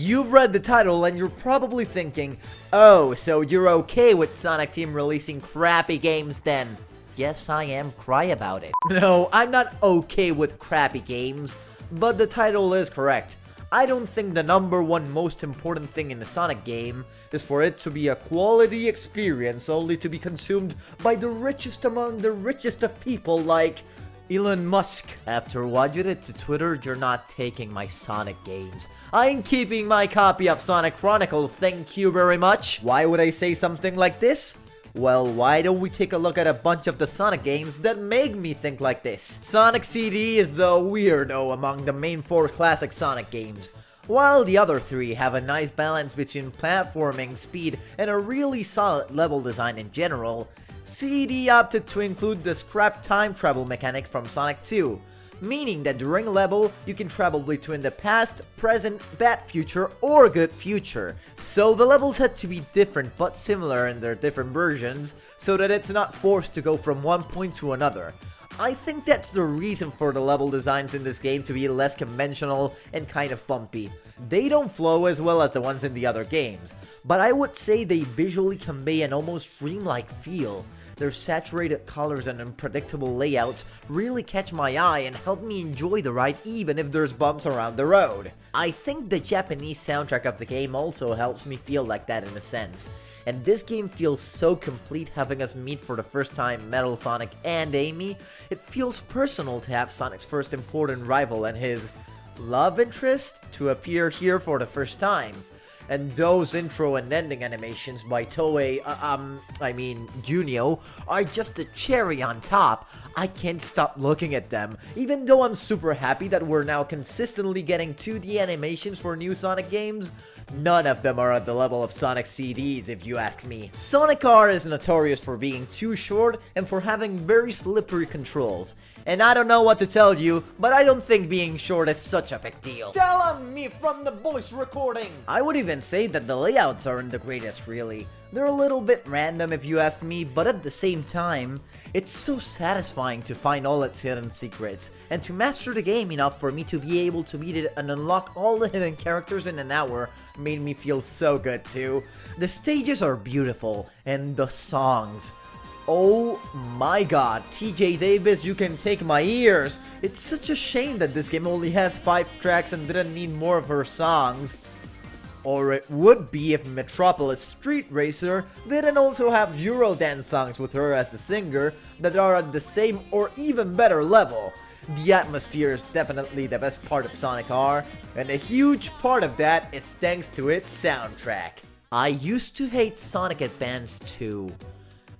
You've read the title and you're probably thinking, oh, so you're okay with Sonic Team releasing crappy games then? Yes, I am. Cry about it. No, I'm not okay with crappy games, but the title is correct. I don't think the #1 most important thing in a Sonic game is for it to be a quality experience only to be consumed by the richest among the richest of people like Elon Musk. After what you did to Twitter, you're not taking my Sonic games. I'm keeping my copy of Sonic Chronicles, thank you very much. Why would I say something like this? Well, why don't we take a look at a bunch of the Sonic games that make me think like this? Sonic CD is the weirdo among the main 4 classic Sonic games. While the other 3 have a nice balance between platforming, speed, and a really solid level design in general, CD opted to include the scrap time travel mechanic from Sonic 2, meaning that during a level, you can travel between the past, present, bad future, or good future. So the levels had to be different but similar in their different versions, so that it's not forced to go from one point to another. I think that's the reason for the level designs in this game to be less conventional and kind of bumpy. They don't flow as well as the ones in the other games, but I would say they visually convey an almost dreamlike feel. Their saturated colors and unpredictable layouts really catch my eye and help me enjoy the ride even if there's bumps around the road. I think the Japanese soundtrack of the game also helps me feel like that in a sense. And this game feels so complete having us meet for the first time Metal Sonic and Amy. It feels personal to have Sonic's first important rival and his love interest to appear here for the first time. And those intro and ending animations by Toei, Junio, are just a cherry on top. I can't stop looking at them, even though I'm super happy that we're now consistently getting 2D animations for new Sonic games. None of them are at the level of Sonic CDs, if you ask me. Sonic R is notorious for being too short and for having very slippery controls. And I don't know what to tell you, but I don't think being short is such a big deal. Telling me from the voice recording! I would even say that the layouts aren't the greatest, really. They're a little bit random if you ask me, but at the same time, it's so satisfying to find all its hidden secrets, and to master the game enough for me to be able to beat it and unlock all the hidden characters in an hour made me feel so good too. The stages are beautiful, and the songs. Oh my god, TJ Davis, you can take my ears! It's such a shame that this game only has 5 tracks and didn't need more of her songs. Or it would be if Metropolis Street Racer didn't also have Eurodance songs with her as the singer that are at the same or even better level. The atmosphere is definitely the best part of Sonic R, and a huge part of that is thanks to its soundtrack. I used to hate Sonic Advance 2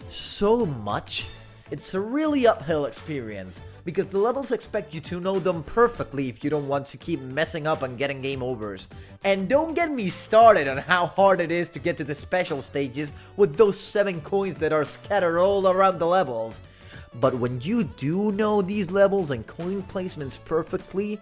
so much. It's a really uphill experience, because the levels expect you to know them perfectly if you don't want to keep messing up and getting game overs. And don't get me started on how hard it is to get to the special stages with those 7 coins that are scattered all around the levels. But when you do know these levels and coin placements perfectly,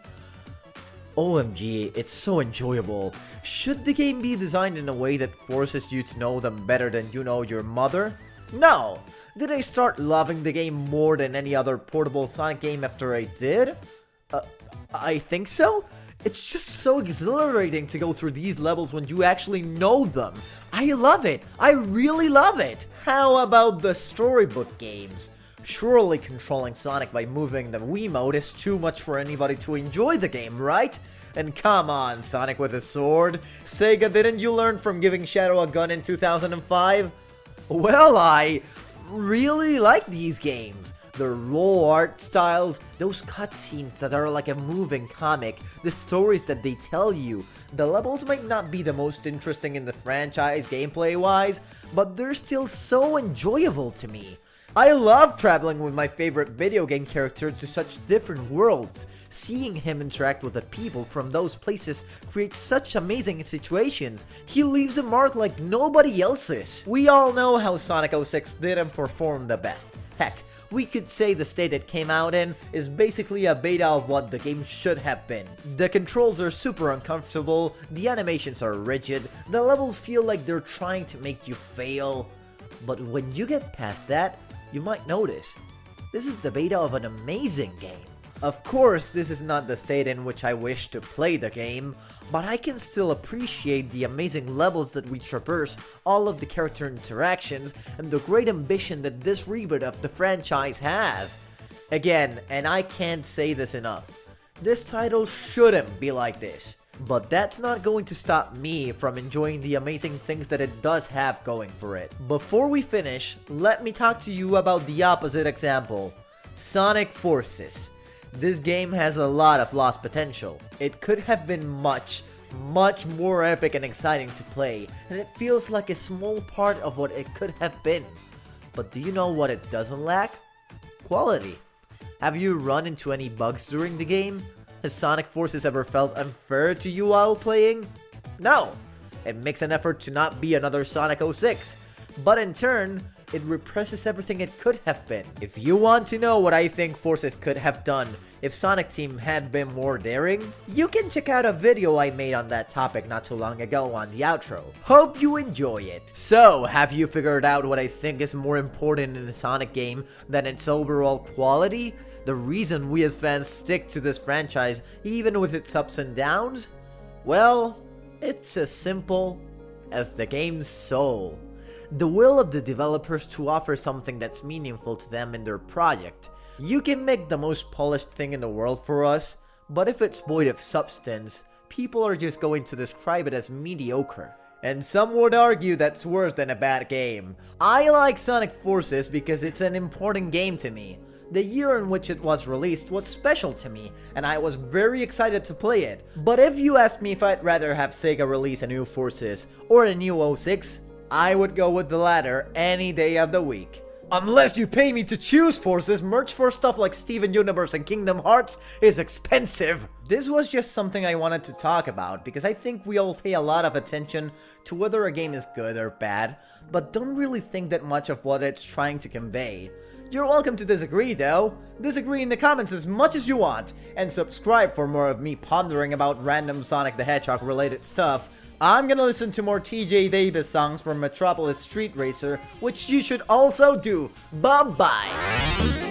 OMG, it's so enjoyable. Should the game be designed in a way that forces you to know them better than you know your mother? No! Did I start loving the game more than any other portable Sonic game after I did? I think so? It's just so exhilarating to go through these levels when you actually know them. I love it! I really love it! How about the storybook games? Surely controlling Sonic by moving the Wiimote is too much for anybody to enjoy the game, right? And come on, Sonic with a sword. Sega, didn't you learn from giving Shadow a gun in 2005? Well, I really like these games. Their raw art styles, those cutscenes that are like a moving comic, the stories that they tell you. The levels might not be the most interesting in the franchise gameplay-wise, but they're still so enjoyable to me. I love traveling with my favorite video game character to such different worlds. Seeing him interact with the people from those places creates such amazing situations. He leaves a mark like nobody else's. We all know how Sonic 06 didn't perform the best. Heck, we could say the state it came out in is basically a beta of what the game should have been. The controls are super uncomfortable, the animations are rigid, the levels feel like they're trying to make you fail. But when you get past that, you might notice, this is the beta of an amazing game. Of course, this is not the state in which I wish to play the game, but I can still appreciate the amazing levels that we traverse, all of the character interactions, and the great ambition that this reboot of the franchise has. Again, and I can't say this enough, this title shouldn't be like this. But that's not going to stop me from enjoying the amazing things that it does have going for it. Before we finish, let me talk to you about the opposite example, Sonic Forces. This game has a lot of lost potential. It could have been much more epic and exciting to play, and it feels like a small part of what it could have been. But do you know what it doesn't lack? Quality. Have you run into any bugs during the game? Has Sonic Forces ever felt unfair to you while playing? No! It makes an effort to not be another Sonic 06, but in turn, it represses everything it could have been. If you want to know what I think Forces could have done if Sonic Team had been more daring, you can check out a video I made on that topic not too long ago on the outro. Hope you enjoy it. So, have you figured out what I think is more important in a Sonic game than its overall quality? The reason we as fans stick to this franchise even with its ups and downs? Well, it's as simple as the game's soul. The will of the developers to offer something that's meaningful to them in their project. You can make the most polished thing in the world for us, but if it's void of substance, people are just going to describe it as mediocre. And some would argue that's worse than a bad game. I like Sonic Forces because it's an important game to me. The year in which it was released was special to me, and I was very excited to play it. But if you asked me if I'd rather have Sega release a new Forces or a new 06, I would go with the latter any day of the week. Unless you pay me to choose Forces, merch for stuff like Steven Universe and Kingdom Hearts is expensive. This was just something I wanted to talk about because I think we all pay a lot of attention to whether a game is good or bad, but don't really think that much of what it's trying to convey. You're welcome to disagree though. Disagree in the comments as much as you want, and subscribe for more of me pondering about random Sonic the Hedgehog related stuff. I'm gonna listen to more TJ Davis songs from Metropolis Street Racer, which you should also do. Bye-bye!